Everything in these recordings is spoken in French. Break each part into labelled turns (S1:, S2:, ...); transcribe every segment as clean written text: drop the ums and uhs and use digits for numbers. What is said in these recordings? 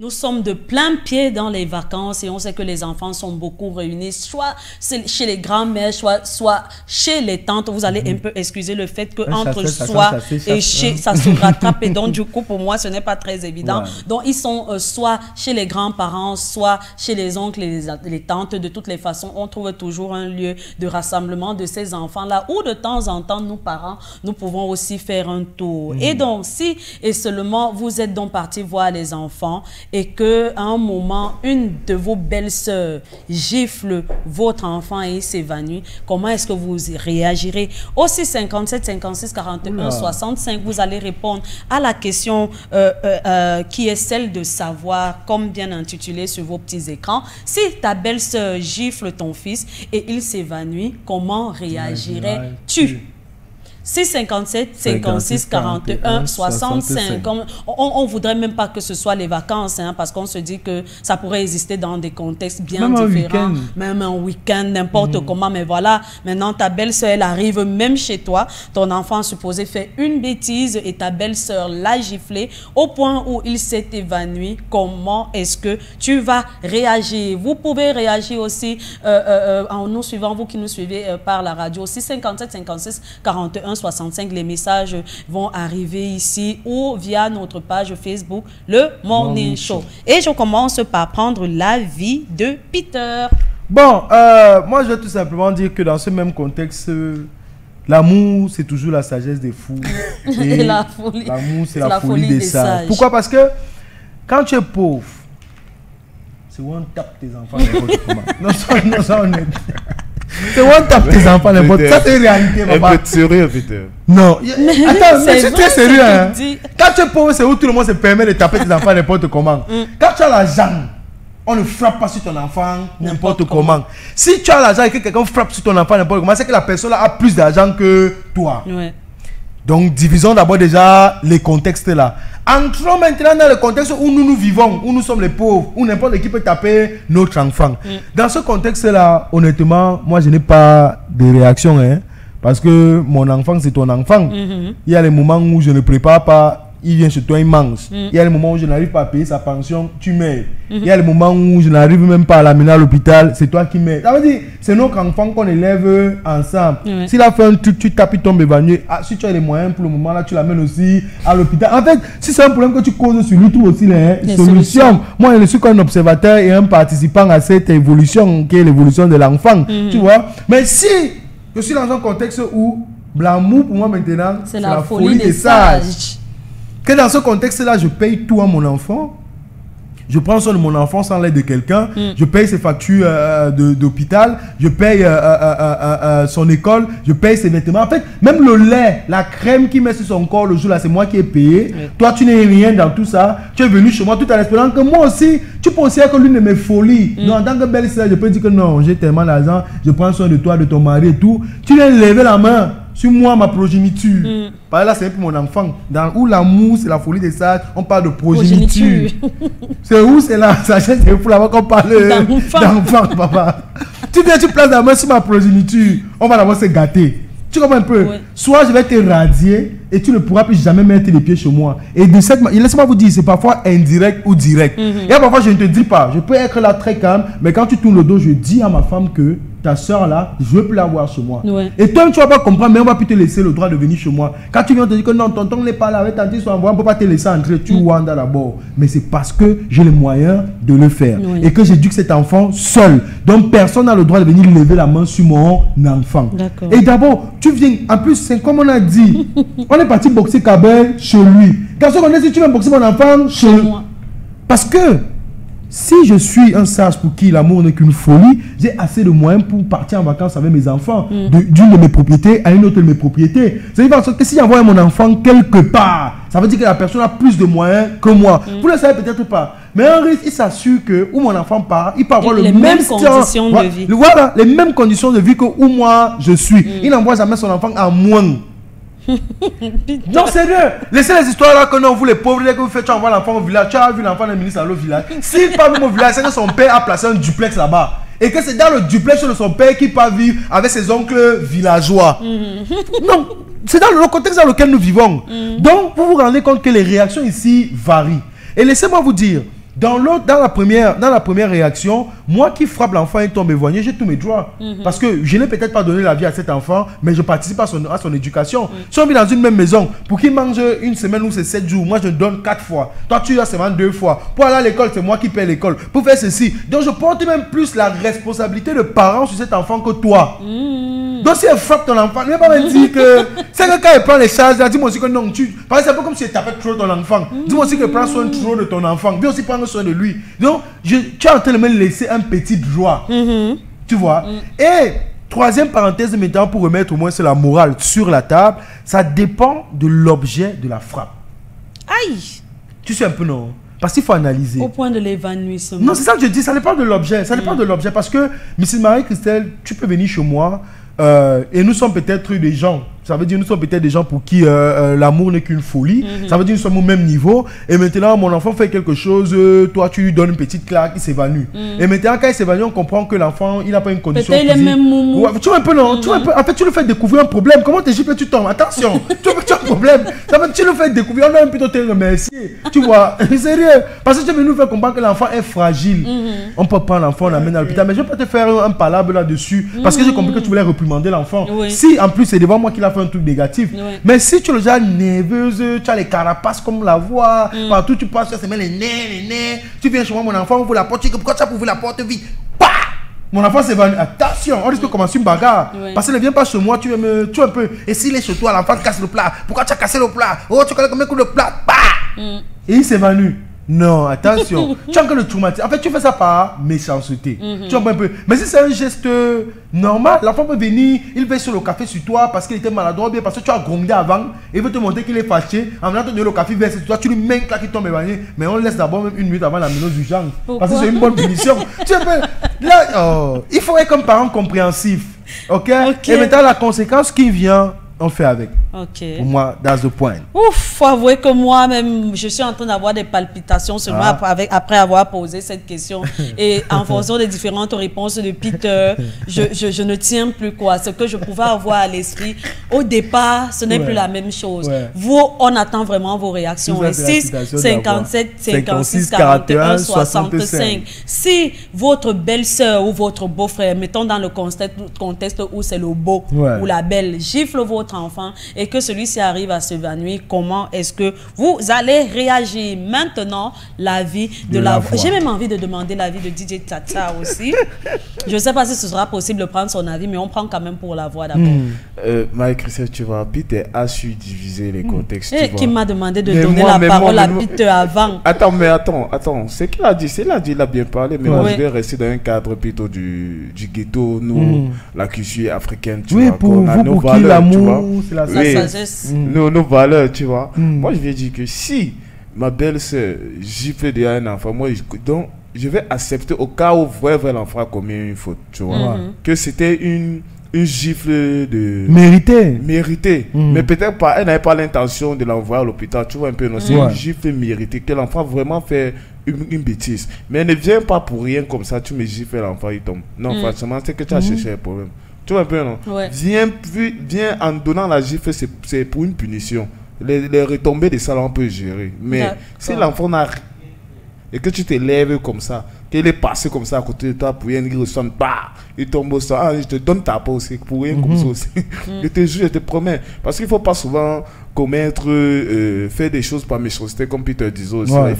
S1: Nous sommes de plein pied dans les vacances et on sait que les enfants sont beaucoup réunis, soit chez les grands-mères, soit chez les tantes. Vous allez un peu excuser le fait que entre soi et chez, ça se rattrape. Et donc, du coup, pour moi, ce n'est pas très évident. Ouais. Donc, ils sont soit chez les grands-parents, soit chez les oncles et les tantes. De toutes les façons, on trouve toujours un lieu de rassemblement de ces enfants-là où de temps en temps, nous, parents, nous pouvons aussi faire un tour. Et donc, si et seulement vous êtes donc partis voir les enfants, et qu'à un moment, une de vos belles-sœurs gifle votre enfant et il s'évanouit, comment est-ce que vous réagirez? Aussi 57 56 41 65, vous allez répondre à la question qui est celle de savoir, comme bien intitulé sur vos petits écrans, si ta belle-sœur gifle ton fils et il s'évanouit, comment réagirais-tu? 657 56 41 65. On voudrait même pas que ce soit les vacances, hein, parce qu'on se dit que ça pourrait exister dans des contextes bien différents, même un week-end, n'importe comment. Mais voilà, maintenant ta belle-sœur, elle arrive même chez toi, ton enfant supposé fait une bêtise et ta belle-sœur l'a giflé au point où il s'est évanoui. Comment est-ce que tu vas réagir? Vous pouvez réagir aussi en nous suivant, vous qui nous suivez par la radio, 657 56 41 65, les messages vont arriver ici ou via notre page Facebook, le Morning Show. Et je commence par prendre l'avis de Peter.
S2: Bon, moi je vais tout simplement dire que dans ce même contexte, l'amour c'est toujours la sagesse des fous. Et l'amour c'est la folie des sages. Pourquoi? Parce que quand tu es pauvre, c'est où on tape tes enfants n'importe comment. Non, ça on est... C'est où on tape tes enfants n'importe comment. Ça c'est une réalité, papa. Un peu sérieux, Peter. Non, attends, mais c'est très sérieux. Hein. Quand tu es pauvre, c'est où tout le monde se permet de taper tes enfants n'importe comment. Quand tu as l'argent, on ne frappe pas sur ton enfant n'importe comment. Si tu as l'argent et que quelqu'un frappe sur ton enfant n'importe comment, c'est que la personne a plus d'argent que toi. Ouais. Donc, divisons d'abord déjà les contextes là. Entrons maintenant dans le contexte où nous vivons, où nous sommes les pauvres, où n'importe qui peut taper notre enfant. Dans ce contexte-là, honnêtement, moi, je n'ai pas de réaction. Hein, parce que mon enfant, c'est ton enfant. Il y a les moments où je ne prépare pas, il vient chez toi, il mange. Il y a les moments où je n'arrive pas à payer sa pension, tu meurs. Il y a les moments où je n'arrive même pas à l'amener à l'hôpital, c'est toi qui meurs. Ça veut dire, c'est notre enfant qu'on élève ensemble. S'il a fait un truc, tu tapes, il tombe évanoui. Ah, si tu as les moyens pour le moment, là, tu l'amènes aussi à l'hôpital. En fait, si c'est un problème que tu causes sur lui, tu trouves aussi les solutions. Moi, je suis qu'un observateur et un participant à cette évolution, qui est l'évolution de l'enfant. Tu vois? Mais si je suis dans un contexte où l'amour, pour moi, maintenant, c'est la folie des sages. Que dans ce contexte-là, je paye tout à mon enfant. Je prends soin de mon enfant sans l'aide de quelqu'un. Je paye ses factures d'hôpital. Je paye son école. Je paye ses vêtements. En fait, même le lait, la crème qu'il met sur son corps le jour-là, c'est moi qui ai payé. Toi, tu n'es rien dans tout ça. Tu es venu chez moi tout en espérant que moi aussi, tu pensais que l'une de mes folies. Non, en tant que belle-sœur, je peux dire que non, j'ai tellement d'argent. Je prends soin de toi, de ton mari et tout. Tu viens lever la main sur moi, ma progéniture. Par là, c'est pour mon enfant. Dans où l'amour, c'est la folie des sages, on parle de progéniture. C'est où c'est la sagesse des fous là-bas qu'on parle d'enfant, papa. Tu viens, tu places la main sur ma progéniture, on va d'abord se gâter. Tu comprends un peu? Soit je vais te radier et tu ne pourras plus jamais mettre les pieds chez moi. Et de cette manière, laissez-moi vous dire, c'est parfois indirect ou direct. Et parfois, je ne te dis pas. Je peux être là très calme, mais quand tu tournes le dos, je dis à ma femme que ta soeur là, je ne veux plus la voir chez moi. Et toi, tu ne vas pas comprendre, mais on va plus te laisser le droit de venir chez moi. Quand tu viens te dire que non, tonton n'est pas là avec tante, on ne peut pas te laisser entrer, tu wandes d'abord. Mais c'est parce que j'ai les moyens de le faire. Et que j'éduque cet enfant seul. Donc personne n'a le droit de venir lever la main sur mon enfant. Et d'abord, tu viens, en plus, c'est comme on a dit, on est parti boxer Kabel chez lui. Quand on dit si tu veux boxer mon enfant chez moi. Parce que si je suis un sage pour qui l'amour n'est qu'une folie, j'ai assez de moyens pour partir en vacances avec mes enfants, d'une de mes propriétés à une autre de mes propriétés. C'est-à-dire que si j'envoie mon enfant quelque part, ça veut dire que la personne a plus de moyens que moi. Vous ne le savez peut-être pas. Mais un risque, il s'assure que où mon enfant part, il peut avoir les mêmes conditions de vie. Voilà, les mêmes conditions de vie que où moi je suis. Il n'envoie jamais son enfant à moins. Non, sérieux. Laissez les histoires là que non, vous les pauvres, dès que vous faites, tu envoies l'enfant au village, tu as vu l'enfant d'un ministre à l'autre village. S'il part même au village, c'est que son père a placé un duplex là-bas. Et que c'est dans le duplex de son père qu'il part vivre avec ses oncles villageois. Non, c'est dans le contexte dans lequel nous vivons. Donc, vous vous rendez compte que les réactions ici varient. Et laissez-moi vous dire, Dans la première réaction, moi qui frappe l'enfant et tombe éloigné, j'ai tous mes droits. Parce que je n'ai peut-être pas donné la vie à cet enfant, mais je participe à son éducation. Si on vit dans une même maison, pour qu'il mange une semaine ou c'est 7 jours, moi je donne 4 fois. Toi tu as seulement 2 fois. Pour aller à l'école, c'est moi qui paie l'école. Pour faire ceci. Donc je porte même plus la responsabilité de parent sur cet enfant que toi. Donc si elle frappe ton enfant, ne va pas me dire que c'est que quand elle prend les charges, dis-moi aussi que non, parce que c'est un peu comme si elle tapait trop ton enfant. Dis-moi aussi qu'elle prend soin trop de ton enfant. Viens aussi prendre soin de lui. Donc tu es en train de me laisser un petit droit. Tu vois. Et troisième parenthèse maintenant pour remettre au moins c'est la morale sur la table, ça dépend de l'objet de la frappe.
S1: Aïe.
S2: Tu sais un peu non? Parce qu'il faut analyser.
S1: Au point de l'évanouissement.
S2: Non, c'est ça que je dis, ça dépend de l'objet. Ça dépend de l'objet parce que, Mrs. Marie-Christelle, tu peux venir chez moi et nous sommes peut-être des gens. Ça veut dire nous sommes peut-être des gens pour qui l'amour n'est qu'une folie. Ça veut dire nous sommes au même niveau. Et maintenant, mon enfant fait quelque chose, toi tu lui donnes une petite claque, il s'évanouit. Et maintenant, quand il s'évanouit, on comprend que l'enfant, il n'a pas une condition physique.
S1: Peut-être il est même moumou.
S2: Ouais, tu vois un peu, non? En fait, tu le fais découvrir un problème. Comment t'es giflé, tu tombes? Attention, tu as un problème. Tu le fais découvrir, on a plutôt te remercier. Tu vois, sérieux. Parce que tu veux nous faire comprendre que l'enfant est fragile. On peut prendre l'enfant, on l'amène à l'hôpital. Mais je ne vais pas te faire un palabre là-dessus. Parce que j'ai compris que tu voulais réprimander l'enfant. Si en plus c'est devant moi qu'il a fait un truc négatif. Mais si tu es déjà nerveuse, tu as les carapaces comme la voix, partout tu passes, tu as les nez, tu viens chez moi, mon enfant ouvre la porte, tu dis pourquoi tu as ouvert la porte vite? Mon enfant s'évanouit. Attention, on risque de commencer une bagarre. Parce qu'il ne vient pas chez moi, tu es un peu. Et s'il est chez toi, l'enfant casse le plat. Pourquoi tu as cassé le plat? Oh, tu connais combien de coups de plat? Et il s'évanouit. Non, attention. Tu es en train de traumatiser. En fait, tu fais ça par méchanceté. Tu vois un peu. Mais si c'est un geste normal, l'enfant peut venir, il veut sur le café sur toi parce qu'il était maladroit, bien parce que tu as grondé avant, et il veut te montrer qu'il est fâché. En venant te donner le café, il verse sur toi, tu lui mets une claque qui tombe évanouie. Mais on laisse d'abord même 1 minute avant la minute du genre. Parce que c'est une bonne punition. Tu sais, là, il faut être comme parent compréhensif. Ok? Et maintenant, la conséquence qui vient, on fait avec. Pour moi, that's the point.
S1: Ouf, faut avouer que moi-même, je suis en train d'avoir des palpitations seulement après avoir posé cette question. Et en fonction des différentes réponses de Peter, je ne tiens plus quoi. Ce que je pouvais avoir à l'esprit, au départ, ce n'est plus la même chose. Vous, on attend vraiment vos réactions. Et 6, 57, 56, 41, 65. Si votre belle-sœur ou votre beau-frère, mettons dans le contexte où c'est le beau ou la belle, gifle votre enfant et que celui-ci arrive à s'évanouir, comment est-ce que vous allez réagir? Maintenant, l'avis de la voix. J'ai même envie de demander l'avis de DJ Tata aussi. Je ne sais pas si ce sera possible de prendre son avis, mais on prend quand même pour la voix d'abord.
S3: Marie-Christelle, tu vois, Peter a su diviser les contextes.
S1: Et qui m'a demandé de donner la parole à Peter avant.
S3: Attends, ce qu'il a dit, il a bien parlé, mais moi je vais rester dans un cadre plutôt du ghetto, nous, la culture africaine, tu vois.
S2: Pour qui l'amour, c'est la
S3: sagesse. Nos valeurs, tu vois. Moi, je vais dire que si ma belle-sœur gifle déjà un enfant, moi, donc, je vais accepter au cas où vraiment l'enfant a commis une faute, tu vois. Que c'était une gifle de... Méritée. Mais peut-être pas, elle n'avait pas l'intention de l'envoyer à l'hôpital, tu vois un peu, non, c'est une gifle méritée, que l'enfant vraiment fait une bêtise. Mais ne viens pas pour rien comme ça, tu me gifles, l'enfant il tombe. Non, franchement, c'est que tu as cherché un problème. Tu vois un peu, non? Viens en donnant la gifle, c'est pour une punition. Les retombées de ça, on peut gérer. Mais si l'enfant n'a rien et que tu te lèves comme ça, qu'il est passé comme ça à côté de toi pour rien, il ressemble, il tombe au sol. Je te donne ta peau aussi, pour rien comme ça aussi. Je te jure, je te promets. Parce qu'il ne faut pas souvent commettre, faire des choses par méchanceté, comme Peter disait aussi. Il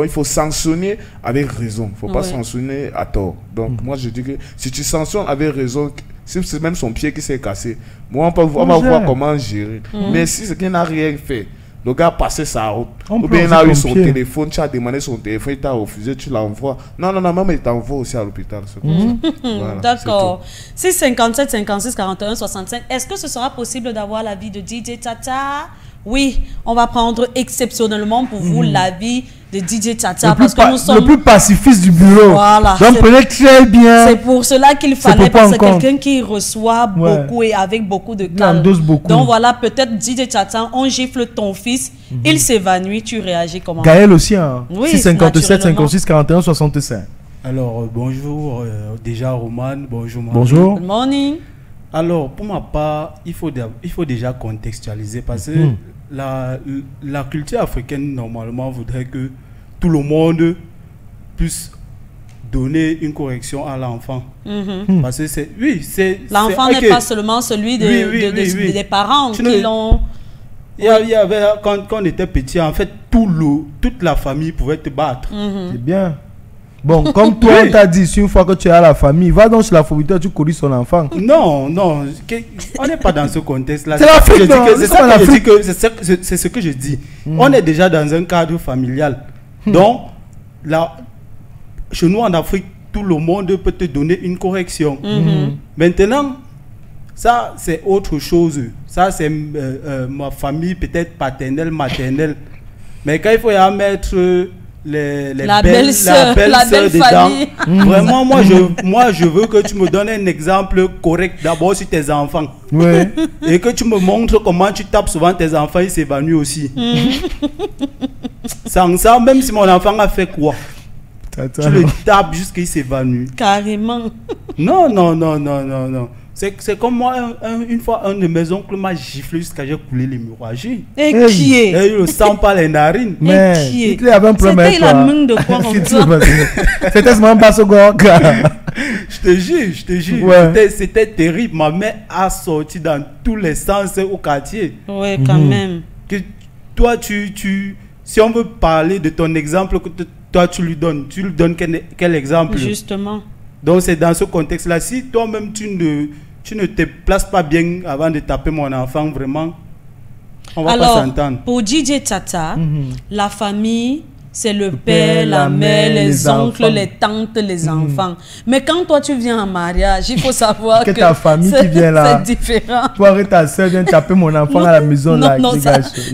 S3: faut sanctionner avec raison. Il ne faut pas sanctionner à tort. Donc, moi, je dis que si tu sanctionnes avec raison, si c'est même son pied qui s'est cassé, moi, on va voir comment gérer. Mais si c'est qu'il n'a rien fait, le gars a passé sa route, ou bien il a eu son téléphone, tu as demandé son téléphone, il t'a refusé, tu l'envoies. Non, même il t'envoie aussi à l'hôpital.
S1: Voilà, d'accord. 6, 57, 56, 41, 65. Est-ce que ce sera possible d'avoir l'avis de DJ Tata? Oui, on va prendre exceptionnellement pour vous l'avis de DJ Tata parce que nous sommes
S2: le plus pacifiste du bureau. Voilà. Donc prenez très bien.
S1: C'est pour cela qu'il fallait, parce que quelqu'un qui reçoit beaucoup et avec beaucoup de calme. Donc voilà, peut-être DJ Tata, on gifle ton fils, il s'évanouit, tu réagis comment?
S2: Gaël aussi, hein. Oui, 657 56 41 65.
S4: Alors bonjour, déjà Roman, bonjour.
S2: Bonjour.
S1: Good morning.
S4: Alors pour ma part, il faut déjà contextualiser parce que la culture africaine normalement voudrait que tout le monde puisse donner une correction à l'enfant. Parce que c'est... Oui, c'est...
S1: L'enfant n'est pas seulement celui des parents qui l'ont...
S4: Il y avait, quand on était petit, en fait, toute la famille pouvait te battre.
S2: C'est bien. Bon, comme toi, on t'a dit, une fois que tu es à la famille, va donc chez la fourriture, tu corriges son enfant.
S4: Non, on n'est pas dans ce contexte-là.
S2: C'est l'Afrique,
S4: c'est ce que je dis. On est déjà dans un cadre familial. Donc, là, chez nous en Afrique, tout le monde peut te donner une correction. Maintenant, ça, c'est autre chose. Ça, c'est ma famille, peut-être paternelle, maternelle. Mais quand il faut y en mettre...
S1: la belle-sœur
S4: dedans. Vraiment, moi, je veux que tu me donnes un exemple correct d'abord sur tes enfants.
S2: Ouais.
S4: Et que tu me montres comment tu tapes souvent tes enfants, ils s'évanouissent aussi. Sans ça, même si mon enfant a fait quoi, tu le tapes jusqu'à qu'il s'évanouit.
S1: Carrément.
S4: Non. C'est comme moi, une fois, un de mes oncles m'a giflé jusqu'à j'ai coulé l'hémorragie.
S1: Et qui est?
S4: Et il ne sent pas les narines.
S2: Mais il avait un problème avec toi.
S1: C'était la main de quoi comme ça?
S2: C'était ce moment Bassogor.
S4: Je te jure. Ouais. C'était terrible. Ma mère a sorti dans tous les sens au quartier.
S1: Oui, quand même.
S4: Que toi, si on veut parler de ton exemple que toi tu lui donnes quel exemple?
S1: Justement.
S4: Donc c'est dans ce contexte-là. Si toi-même tu ne te places pas bien avant de taper mon enfant, vraiment, on va pas s'entendre.
S1: Pour DJ Tata, la famille, c'est le père, la mère, les oncles, les tantes, les enfants. Mais quand toi tu viens en mariage, il faut savoir que
S2: ta famille qui vient là,
S1: c'est différent.
S2: Toi et ta soeur viennent taper mon enfant à la maison.
S1: Non,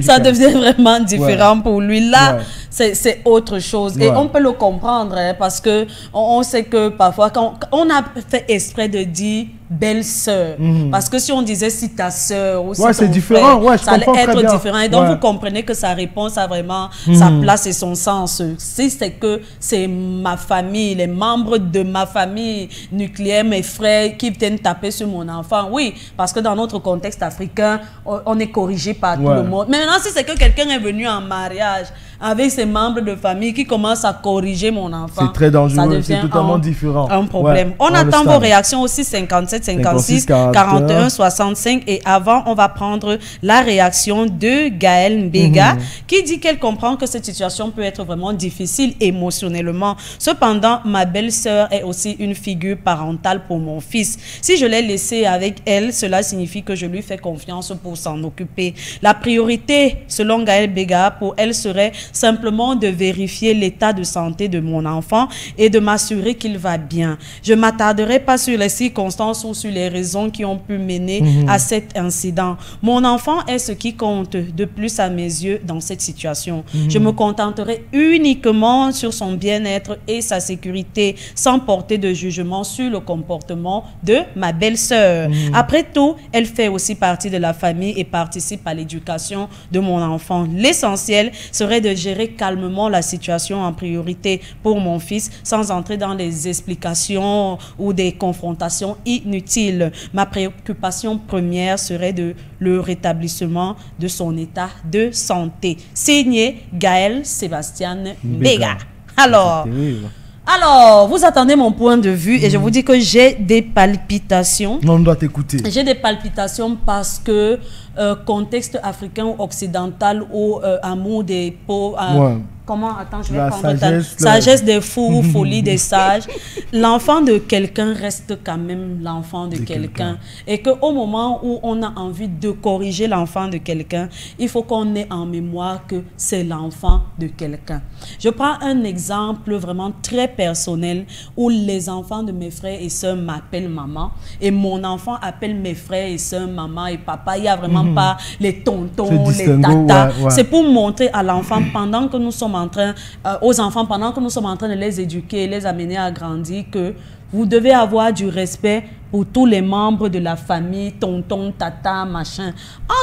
S1: ça devient vraiment différent pour lui. Là, c'est autre chose. Et on peut le comprendre parce que on sait que parfois, quand on a fait exprès de dire belle-sœur, parce que si on disait si ta sœur ou si ton
S2: c'est différent.
S1: frère, ça allait être différent. Et donc vous comprenez que sa réponse a vraiment sa place et son sens. Si c'est que c'est ma famille, les membres de ma famille nucléaire, mes frères qui viennent taper sur mon enfant, oui, parce que dans notre contexte africain, on est corrigé par tout le monde. Mais maintenant, si c'est que quelqu'un est venu en mariage avec ses membres de famille qui commencent à corriger mon enfant,
S2: c'est très dangereux, c'est totalement différent.
S1: Un problème. On attend vos réactions aussi 57, 56, 41, 65. Et avant, on va prendre la réaction de Gaëlle Mbega qui dit qu'elle comprend que cette situation peut être vraiment difficile émotionnellement. Cependant, ma belle-sœur est aussi une figure parentale pour mon fils. Si je l'ai laissé avec elle, cela signifie que je lui fais confiance pour s'en occuper. La priorité, selon Gaëlle Mbega, pour elle serait simplement de vérifier l'état de santé de mon enfant et de m'assurer qu'il va bien. Je ne m'attarderai pas sur les circonstances ou sur les raisons qui ont pu mener à cet incident. Mon enfant est ce qui compte de plus à mes yeux dans cette situation. Je me contenterai uniquement sur son bien-être et sa sécurité sans porter de jugement sur le comportement de ma belle-sœur. Après tout, elle fait aussi partie de la famille et participe à l'éducation de mon enfant. L'essentiel serait de gérer calmement la situation en priorité pour mon fils sans entrer dans les explications ou des confrontations inutiles. Ma préoccupation première serait de le rétablissement de son état de santé. Signé Gaëlle Sébastien Mbega. Alors, vous attendez mon point de vue et je vous dis que j'ai des palpitations.
S2: On doit t'écouter.
S1: J'ai des palpitations parce que contexte africain ou occidental ou amour des pauvres... Comment? Attends, je vais prendre sagesse des fous ou folie des sages. L'enfant de quelqu'un reste quand même l'enfant de quelqu'un. Et qu'au moment où on a envie de corriger l'enfant de quelqu'un, il faut qu'on ait en mémoire que c'est l'enfant de quelqu'un. Je prends un exemple vraiment très personnel où les enfants de mes frères et sœurs m'appellent maman et mon enfant appelle mes frères et sœurs maman et papa. Il n'y a vraiment pas les tontons, les tatas. C'est pour montrer à l'enfant pendant que nous sommes en train, aux enfants, pendant que nous sommes en train de les éduquer, les amener à grandir, que vous devez avoir du respect pour tous les membres de la famille, tonton, tata, machin.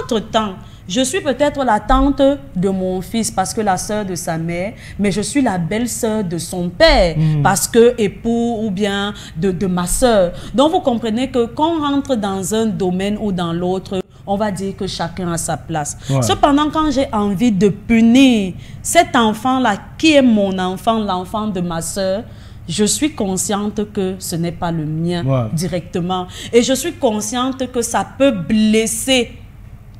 S1: Entre-temps, je suis peut-être la tante de mon fils parce que la sœur de sa mère, mais je suis la belle-sœur de son père parce que époux ou bien de ma sœur. Donc vous comprenez que quand on rentre dans un domaine ou dans l'autre, on va dire que chacun a sa place. Ouais. Cependant, quand j'ai envie de punir cet enfant-là, qui est mon enfant, l'enfant de ma soeur, je suis consciente que ce n'est pas le mien directement. Et je suis consciente que ça peut blesser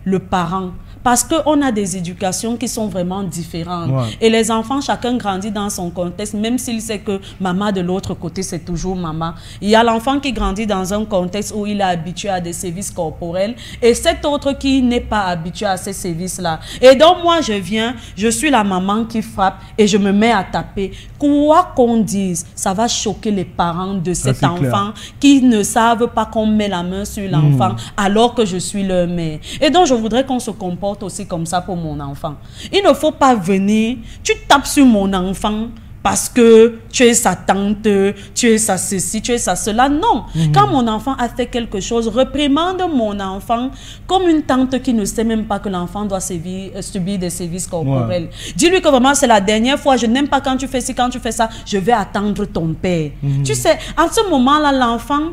S1: le parent. Parce qu'on a des éducations qui sont vraiment différentes. Et les enfants, chacun grandit dans son contexte, même s'il sait que maman de l'autre côté, c'est toujours maman. Il y a l'enfant qui grandit dans un contexte où il est habitué à des services corporels et cet autre qui n'est pas habitué à ces services-là. Et donc, moi, je suis la maman qui frappe et je me mets à taper. Quoi qu'on dise, ça va choquer les parents de cet enfant qui ne savent pas qu'on met la main sur l'enfant alors que je suis leur mère. Et donc, je voudrais qu'on se comporte aussi comme ça pour mon enfant. Il ne faut pas venir, tu tapes sur mon enfant parce que tu es sa tante, tu es sa ceci, tu es sa cela. Non. Quand mon enfant a fait quelque chose, réprimande mon enfant comme une tante qui ne sait même pas que l'enfant doit subir des services corporels. Dis-lui que vraiment c'est la dernière fois, je n'aime pas quand tu fais ci, quand tu fais ça, je vais attendre ton père. Tu sais, en ce moment-là, l'enfant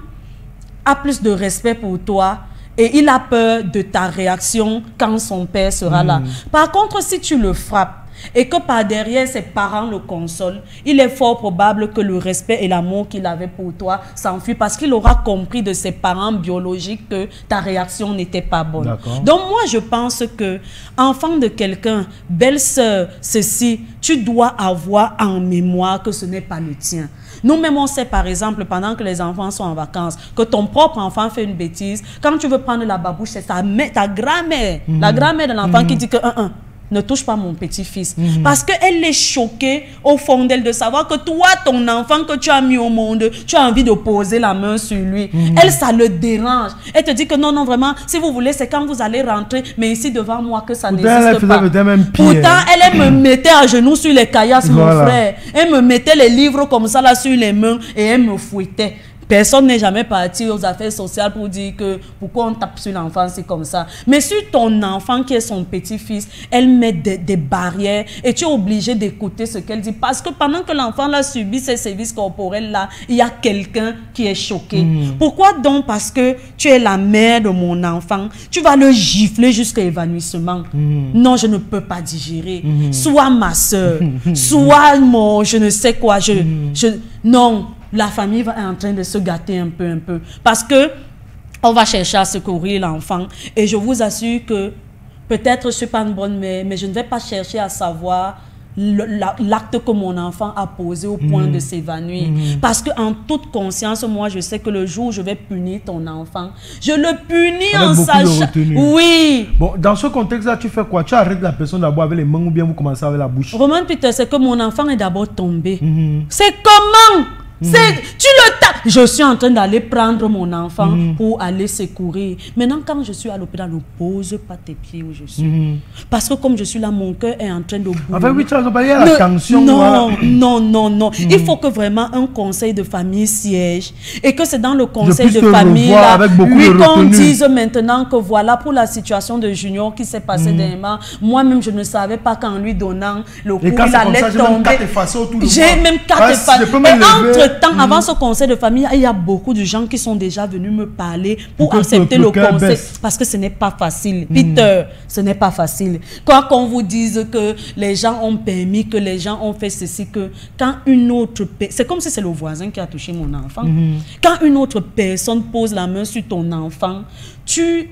S1: a plus de respect pour toi. Et il a peur de ta réaction quand son père sera là. Par contre, si tu le frappes et que par derrière ses parents le consolent, il est fort probable que le respect et l'amour qu'il avait pour toi s'enfuient parce qu'il aura compris de ses parents biologiques que ta réaction n'était pas bonne. Donc moi, je pense que enfant de quelqu'un, belle-sœur, ceci, tu dois avoir en mémoire que ce n'est pas le tien. Nous-mêmes, on sait par exemple, pendant que les enfants sont en vacances, que ton propre enfant fait une bêtise. Quand tu veux prendre la babouche, c'est ta grand-mère, la grand-mère de l'enfant qui dit que ne touche pas mon petit-fils. Parce qu'elle est choquée au fond d'elle de savoir que toi, ton enfant que tu as mis au monde, tu as envie de poser la main sur lui. Elle, ça le dérange. Elle te dit que non, non, vraiment, si vous voulez, c'est quand vous allez rentrer, mais ici devant moi que ça n'existe pas. Pourtant, elle me mettait à genoux sur les caillasses, mon frère. Elle me mettait les livres comme ça là sur les mains et elle me fouettait. Personne n'est jamais parti aux affaires sociales pour dire que pourquoi on tape sur l'enfant, c'est comme ça. Mais sur ton enfant qui est son petit-fils, elle met des barrières et tu es obligé d'écouter ce qu'elle dit. Parce que pendant que l'enfant là subit ces services corporels là, il y a quelqu'un qui est choqué. Pourquoi donc? Parce que tu es la mère de mon enfant, tu vas le gifler jusqu'à évanouissement. Non, je ne peux pas digérer. Soit ma soeur, soit mon je ne sais quoi. Non. La famille va en train de se gâter un peu. Parce que on va chercher à secourir l'enfant. Et je vous assure que peut-être je ne suis pas une bonne mère, mais je ne vais pas chercher à savoir l'acte que mon enfant a posé au point de s'évanouir. Parce qu'en toute conscience, moi, je sais que le jour où je vais punir ton enfant, je le punis en sachant... Oui.
S2: Bon, dans ce contexte-là, tu fais quoi? Tu arrêtes la personne d'abord avec les mains ou bien vous commencez avec la bouche?
S1: Roman Peter, c'est que mon enfant est d'abord tombé. C'est comment? Tu le tapes. Je suis en train d'aller prendre mon enfant pour aller secourir. Maintenant, quand je suis à l'hôpital, ne pose pas tes pieds où je suis. Parce que comme je suis là, mon cœur est en train de bouger.
S2: Enfin, oui, tu as parlé à la tension.
S1: Non. Il faut que vraiment un conseil de famille siège. Et que c'est dans le conseil de famille là, qu'on dise maintenant que voilà, pour la situation de Junior qui s'est passée dernièrement, moi-même, je ne savais pas qu'en lui donnant le coup, il allait tomber. J'ai même 4 effacés. Et entre-temps, avant ce conseil de famille, il y a beaucoup de gens qui sont déjà venus me parler pour accepter le conseil. Parce que ce n'est pas facile. Peter, ce n'est pas facile. Quoi qu'on vous dise que les gens ont permis, que les gens ont fait ceci, que quand une autre... C'est comme si c'est le voisin qui a touché mon enfant. Quand une autre personne pose la main sur ton enfant, tu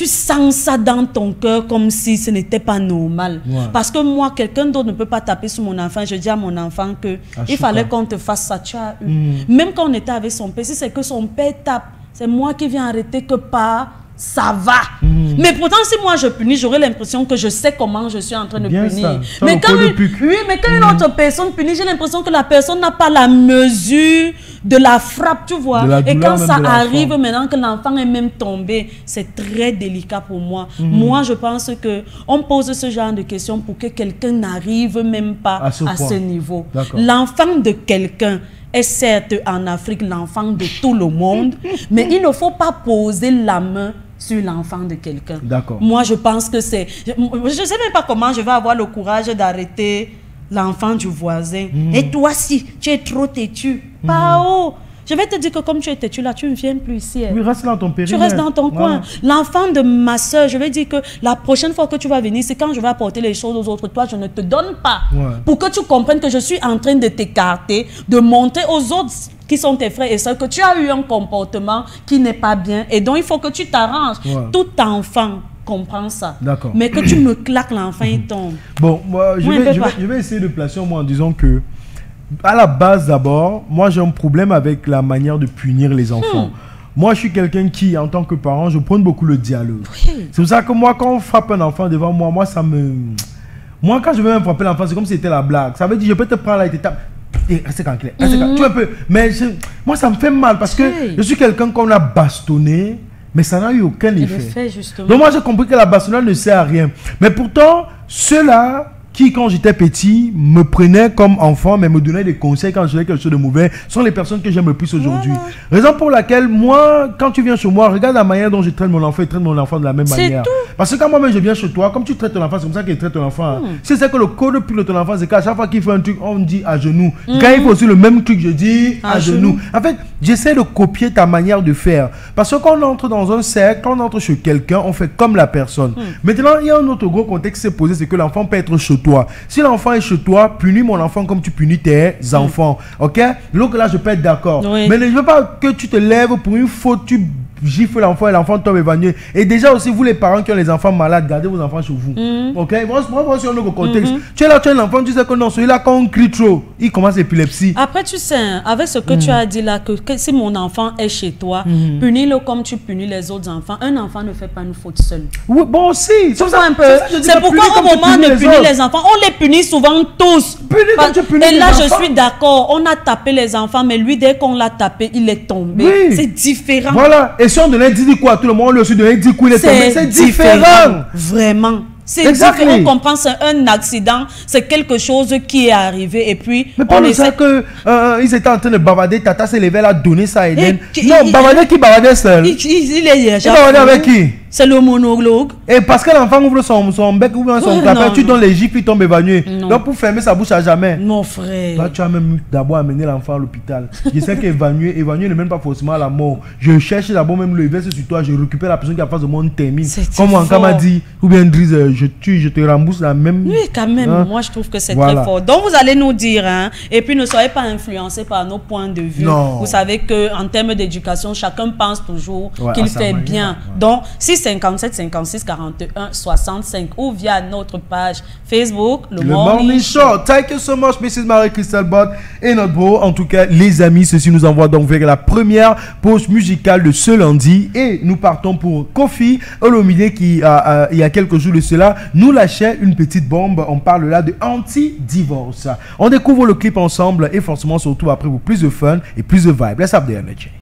S1: sens ça dans ton cœur comme si ce n'était pas normal. Parce que moi, quelqu'un d'autre ne peut pas taper sur mon enfant. Je dis à mon enfant que il fallait qu'on te fasse ça. Tu as eu. Même quand on était avec son père, si c'est que son père tape, c'est moi qui viens arrêter que pas... Ça va. Mais pourtant, si moi je punis, j'aurais l'impression que je sais comment je suis en train de punir. Mais quand une autre personne punit, j'ai l'impression que la personne n'a pas la mesure de la frappe, tu vois. Et quand ça arrive maintenant que l'enfant est même tombé, c'est très délicat pour moi. Moi, je pense qu'on pose ce genre de questions pour que quelqu'un n'arrive même pas à ce niveau. L'enfant de quelqu'un est certes en Afrique l'enfant de tout le monde, mais il ne faut pas poser la main sur l'enfant de quelqu'un. Moi, je pense que c'est... Je ne sais même pas comment je vais avoir le courage d'arrêter l'enfant du voisin. Et toi, si tu es trop têtu, pas haut. Je vais te dire que comme tu es têtu là, tu ne viens plus ici.
S2: Oui, reste dans ton périmètre.
S1: Tu restes dans ton coin. L'enfant de ma soeur, je vais dire que la prochaine fois que tu vas venir, c'est quand je vais apporter les choses aux autres. Toi, je ne te donne pas. Pour que tu comprennes que je suis en train de t'écarter, de montrer aux autres qui sont tes frères et sœurs que tu as eu un comportement qui n'est pas bien. Et donc, il faut que tu t'arranges. Tout enfant comprend ça. Mais que tu me claques, l'enfant, il tombe.
S2: Bon, moi, je vais essayer de placer moi en disant que, à la base d'abord, moi j'ai un problème avec la manière de punir les enfants. Moi, je suis quelqu'un qui, en tant que parent, je prône beaucoup le dialogue. C'est pour ça que moi, quand on frappe un enfant devant moi, moi, ça me... Moi, quand je veux même frapper l'enfant, c'est comme si c'était la blague. Ça veut dire, je peux te prendre là et te taper. Reste tranquille, reste tranquille. Tu vois un peu. Mais moi, ça me fait mal parce que je suis quelqu'un qu'on a bastonné. Mais ça n'a eu aucun effet. Donc moi j'ai compris que la bastonnade ne sert à rien. Mais pourtant, ceux-là qui, quand j'étais petit, me prenaient comme enfant, mais me donnaient des conseils quand je faisais quelque chose de mauvais, sont les personnes que j'aime le plus aujourd'hui. Raison pour laquelle, moi, quand tu viens chez moi, regarde la manière dont je traite mon enfant et traite mon enfant de la même manière.
S1: Tout.
S2: Parce que quand moi-même je viens chez toi, comme tu traites ton enfant, c'est comme ça qu'il traite ton enfant. Si c'est que le code de ton enfant, c'est qu'à chaque fois qu'il fait un truc, on dit à genoux. Quand il fait aussi le même truc, je dis à genoux. En fait, j'essaie de copier ta manière de faire. Parce que quand on entre dans un cercle, quand on entre chez quelqu'un, on fait comme la personne. Maintenant, il y a un autre gros contexte qui s'est posé, c'est que l'enfant peut être chez toi. Si l'enfant est chez toi, punis mon enfant comme tu punis tes enfants. Ok? Donc là, je peux être d'accord. Mais je ne veux pas que tu te lèves pour une faute, tu gifle l'enfant et l'enfant tombe évanoui. Et déjà aussi, vous les parents qui ont les enfants malades, gardez vos enfants chez vous. Ok? Moi, sur un autre contexte. Tu es là, tu as un enfant, tu sais que non, celui-là, quand on crie trop, il commence l'épilepsie.
S1: Après, tu sais, avec ce que tu as dit là, que si mon enfant est chez toi, punis-le comme tu punis les autres enfants. Un enfant ne fait pas une faute seul.
S2: Oui, bon, aussi.
S1: C'est pourquoi au moment de punir les enfants, on les punit souvent tous. Et là, je suis d'accord, on a tapé les enfants, mais lui, dès qu'on l'a tapé, il est tombé. C'est différent.
S2: Voilà. Et si on donnait 10 coups à tout le monde, on lui a donné 10 coups, il est tombé. C'est différent.
S1: Vraiment. C'est différent. On comprend c'est un accident, c'est quelque chose qui est arrivé et puis...
S2: Mais pas le ça que ils étaient en train de bavarder, Tata s'est levé, elle a donné ça à Eden. Non, bavarder qui bavardait seul? Il bavardait avec qui?
S1: C'est le monologue.
S2: Et parce que l'enfant ouvre son bec, ouvre son café, tu donnes les gifles, il tombe évanoui. Donc pour fermer sa bouche à jamais.
S1: Mon frère.
S2: Là, tu as même d'abord amené l'enfant à l'hôpital. Je sais qu'évanouir ne mène pas forcément à la mort. Je cherche d'abord même le verse sur toi, je récupère la personne qui a face de moi, on termine. Comme Anka m'a dit, ou bien Driz, je te rembourse la même.
S1: Oui, quand même, moi je trouve que c'est très fort. Donc vous allez nous dire, hein, et puis ne soyez pas influencés par nos points de vue.
S2: Non.
S1: Vous savez qu'en termes d'éducation, chacun pense toujours qu'il fait bien. Donc, si 57 56 41 65 ou via notre page Facebook, le Morning Show.
S2: Thank you so much, Mrs. Marie-Christelle Bott et notre beau. En tout cas, les amis, ceci nous envoie donc vers la première pause musicale de ce lundi. Et nous partons pour Kofi Olomide qui, il y a quelques jours de cela, nous lâchait une petite bombe. On parle là de anti-divorce. On découvre le clip ensemble et forcément, surtout après, pour plus de fun et plus de vibe. Let's have the energy.